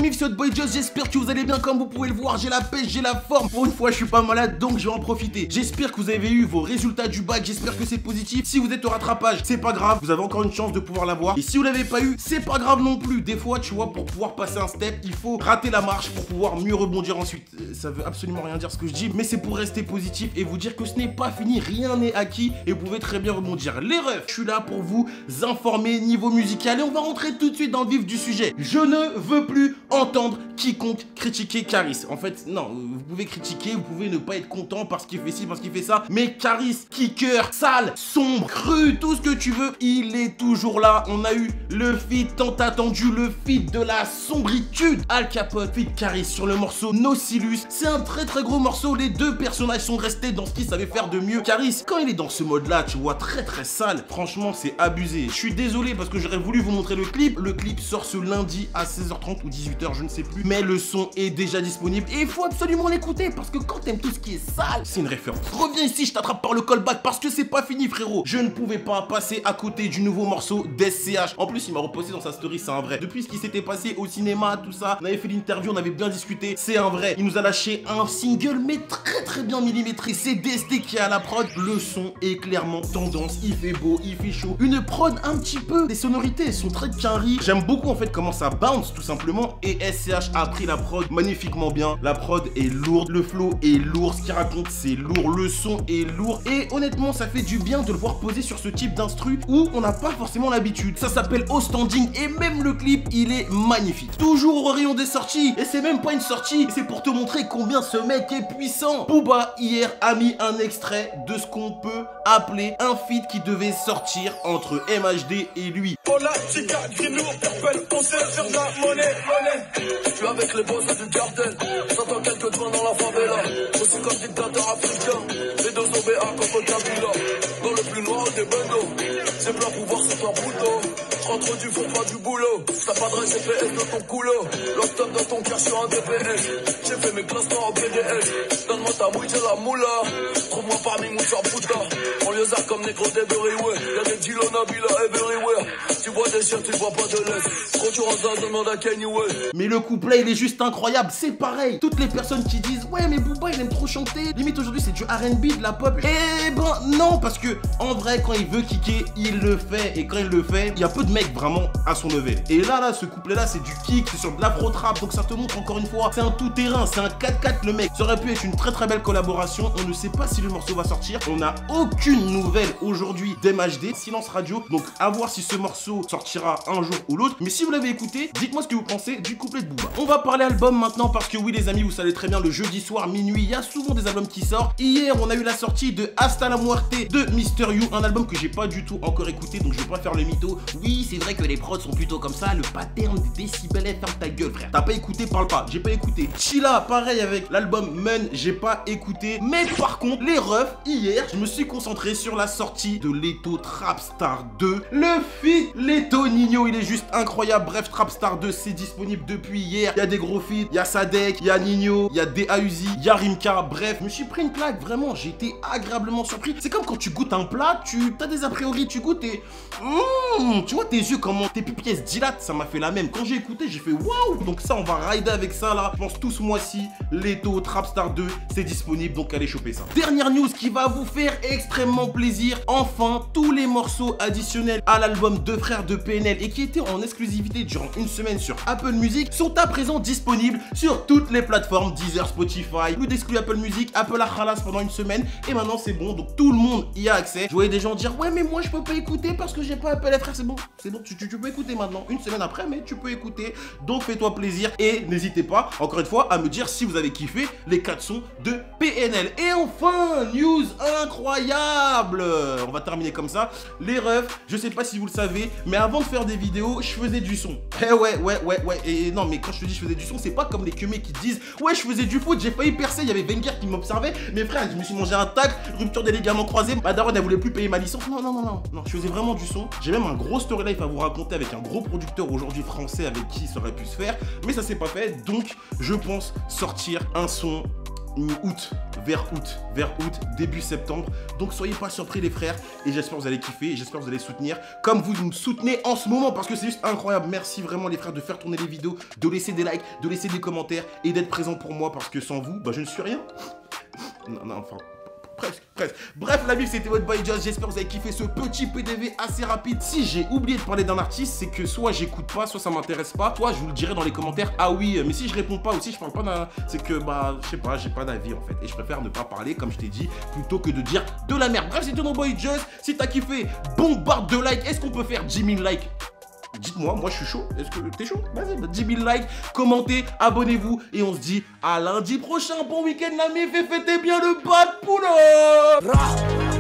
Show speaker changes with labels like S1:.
S1: amis, c'est votre boy Just, j'espère que vous allez bien. Comme vous pouvez le voir, j'ai la pêche, j'ai la forme. Pour une fois, je suis pas malade, donc je vais en profiter. J'espère que vous avez eu vos résultats du bac, j'espère que c'est positif. Si vous êtes au rattrapage, c'est pas grave, vous avez encore une chance de pouvoir l'avoir. Et si vous l'avez pas eu, c'est pas grave non plus. Des fois, tu vois, pour pouvoir passer un step, il faut rater la marche pour pouvoir mieux rebondir ensuite. Ça veut absolument rien dire ce que je dis, mais c'est pour rester positif et vous dire que ce n'est pas fini, rien n'est acquis et vous pouvez très bien rebondir. Les refs, je suis là pour vous informer niveau musical et on va rentrer tout de suite dans le vif du sujet. Je ne veux plus entendre quiconque critiquer Caris. En fait, non, vous pouvez critiquer, vous pouvez ne pas être content parce qu'il fait ci, parce qu'il fait ça, mais Caris, kicker, sale, sombre, cru, tout ce que tu veux, il est toujours là. On a eu le feat tant attendu, le feat de la sombritude. Al Capote, feat Caris sur le morceau Nautilus. C'est un très gros morceau, les deux personnages sont restés dans ce qu'ils savaient faire de mieux. Caris, quand il est dans ce mode là, tu vois, très sale, franchement c'est abusé. Je suis désolé parce que j'aurais voulu vous montrer le clip. Le clip sort ce lundi à 16h30 ou 18h, je ne sais plus, mais le son est déjà disponible et il faut absolument l'écouter parce que quand t'aimes tout ce qui est sale, c'est une référence. Reviens ici, je t'attrape par le callback parce que c'est pas fini, frérot. Je ne pouvais pas passer à côté du nouveau morceau d'SCH. En plus, il m'a reposté dans sa story, c'est un vrai. Depuis ce qui s'était passé au cinéma, tout ça, on avait fait l'interview, on avait bien discuté, c'est un vrai. Il nous a lâché un single mais très bien millimétré. C'est DST qui est à la prod. Le son est clairement tendance, il fait beau, il fait chaud. Une prod un petit peu, des sonorités sont très carrées. J'aime beaucoup en fait comment ça bounce tout simplement et SCH a pris la prod magnifiquement bien. La prod est lourde, le flow est lourd, ce qu'il raconte c'est lourd, le son est lourd et honnêtement ça fait du bien de le voir poser sur ce type d'instru où on n'a pas forcément l'habitude. Ça s'appelle Au Standing et même le clip il est magnifique. Toujours au rayon des sorties et c'est même pas une sortie, c'est pour te montrer combien ce mec est puissant. Booba hier a mis un extrait de ce qu'on peut appeler un feat qui devait sortir entre MHD et lui.
S2: On a Chica, Greenwood, Purple, on sait faire de la monnaie. Je suis avec les boss du cartel, j'entends quelques doigts dans la favela. Aussi comme dictateur africain, les deux OBA contre Kabila. Dans le plus noir des bendos, c'est plein pouvoir sur ton couteau. Rentre du four, pas du boulot. T'as pas de GPS de ton coulo. L'octave dans ton cœur sur un DPS. J'ai fait mes classements en PDS. Donne-moi ta mouille, j'ai la moula. Trouve-moi parmi Moussa Bouddha. On les a comme négro d'Everywhere. Y'a des Dilo Nabila everywhere. Tu vois des chiens, tu vois pas de laisse. Quand tu rentres dans demande à Kanye West.
S1: Mais le couplet il est juste incroyable, c'est pareil. Toutes les personnes qui disent ouais mais Booba il aime trop chanter, limite aujourd'hui c'est du R&B, de la pop. Eh ben non, parce que en vrai quand il veut kicker, il le fait. Et quand il le fait, il y a peu de mecs vraiment à son level. Et là ce couplet là c'est du kick, c'est sur de l'afro-trap. Donc ça te montre encore une fois, c'est un tout terrain, c'est un 4-4 le mec. Ça aurait pu être une très belle collaboration. On ne sait pas si le morceau va sortir. On n'a aucune nouvelle aujourd'hui d'MHD, silence radio. Donc à voir si ce morceau sortira un jour ou l'autre. Mais si vous l'avez écouté, dites-moi ce que vous pensez du couplet de Booba. On va parler album maintenant parce que oui les amis, vous savez très bien, le jeudi soir minuit, il y a souvent des albums qui sortent. Hier on a eu la sortie de Hasta la Muerte de Mr. You, un album que j'ai pas du tout encore écouté, donc je vais pas faire le mytho. Oui c'est vrai que les prods sont plutôt comme ça, le pattern des décibels, ferme ta gueule frère. T'as pas écouté, parle pas, j'ai pas écouté. Chilla, pareil avec l'album Mun, j'ai pas écouté. Mais par contre les refs, hier je me suis concentré sur la sortie de Leto Trapstar 2. Le feat Leto Nino, il est juste incroyable. Bref, Trapstar 2 c'est disponible depuis hier. Il y a des gros feats, il y a Sadek, il y a Nino, il y a DA Uzi, il y a Rimka. Bref, je me suis pris une claque, vraiment, j'ai été agréablement surpris. C'est comme quand tu goûtes un plat, tu as des a priori, tu goûtes et tu vois tes yeux comment tes pupilles se dilatent, ça m'a fait la même. Quand j'ai écouté, j'ai fait waouh. Donc ça, on va rider avec ça là. Je pense tout ce mois-ci, Leto Trapstar 2, c'est disponible, donc allez choper ça. Dernière news qui va vous faire extrêmement plaisir. Enfin, tous les morceaux additionnels à l'album Deux Frères de PNL et qui étaient en exclusivité durant une semaine sur Apple Music sont à présent disponibles sur toutes les plateformes, Deezer, Spotify, plus d'exclus Apple Music, Apple a khalas pendant une semaine et maintenant c'est bon, donc tout le monde y a accès. Je voyais des gens dire ouais mais moi je peux pas écouter parce que j'ai pas Apple, frère, c'est bon, tu peux écouter maintenant, une semaine après, mais tu peux écouter, donc fais-toi plaisir et n'hésitez pas encore une fois à me dire si vous avez kiffé les 4 sons de PNL. Et enfin, news incroyable, on va terminer comme ça, les refs, je sais pas si vous le savez, mais avant de faire des vidéos, je faisais du son. Eh ouais, et non mais quand je te dis je faisais du son, c'est pas comme les queumés qui disent ouais je faisais du foot, j'ai failli percer, il y avait Wenger qui m'observait, mais frère, je me suis mangé un tacle, rupture des ligaments croisés, ma daronne elle voulait plus payer ma licence, non, je faisais vraiment du son. J'ai même un gros story life à vous raconter avec un gros producteur aujourd'hui français avec qui ça aurait pu se faire, mais ça s'est pas fait, donc je pense sortir un son vers août, début septembre. Donc soyez pas surpris les frères et j'espère que vous allez kiffer et j'espère que vous allez soutenir comme vous me soutenez en ce moment parce que c'est juste incroyable. Merci vraiment les frères de faire tourner les vidéos, de laisser des likes, de laisser des commentaires et d'être présent pour moi parce que sans vous, bah je ne suis rien. Non, enfin... Presque. Bref, la vie, c'était votre boy Joss. J'espère que vous avez kiffé ce petit PDV assez rapide. Si j'ai oublié de parler d'un artiste, c'est que soit j'écoute pas, soit ça m'intéresse pas. Soit je vous le dirai dans les commentaires. Ah oui, mais si je réponds pas aussi, je parle pas d'un. C'est que, bah, je sais pas, j'ai pas d'avis en fait. Et je préfère ne pas parler, comme je t'ai dit, plutôt que de dire de la merde. Bref, c'était mon boy Joss. Si t'as kiffé, bombarde de likes. Est-ce qu'on peut faire 10 000 likes? Dites-moi, moi je suis chaud. Est-ce que t'es chaud? Vas-y, 10 000 likes, commentez, abonnez-vous et on se dit à lundi prochain. Bon week-end la mif et fêtez bien le bad pull-up.